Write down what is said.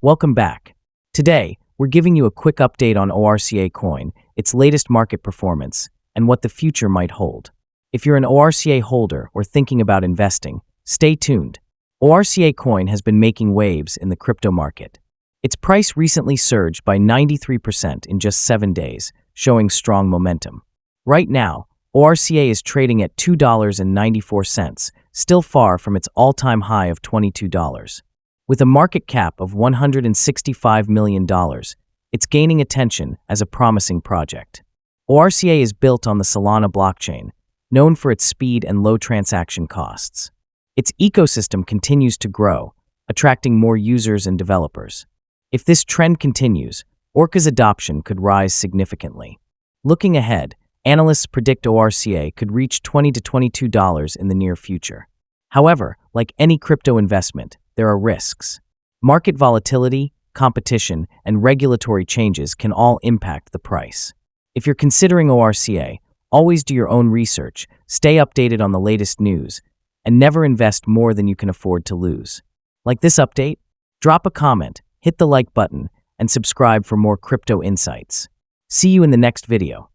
Welcome back. Today, we're giving you a quick update on ORCA Coin, its latest market performance, and what the future might hold. If you're an ORCA holder or thinking about investing, stay tuned. ORCA Coin has been making waves in the crypto market. Its price recently surged by 93% in just 7 days, showing strong momentum. Right now, ORCA is trading at $2.94, still far from its all-time high of $22. With a market cap of $165 million, it's gaining attention as a promising project. ORCA is built on the Solana blockchain, known for its speed and low transaction costs. Its ecosystem continues to grow, attracting more users and developers. If this trend continues, ORCA's adoption could rise significantly. Looking ahead, analysts predict ORCA could reach $20 to $22 in the near future. However, like any crypto investment, there are risks. Market volatility, competition, and regulatory changes can all impact the price. If you're considering ORCA, always do your own research, stay updated on the latest news, and never invest more than you can afford to lose. Like this update? Drop a comment, hit the like button, and subscribe for more crypto insights. See you in the next video.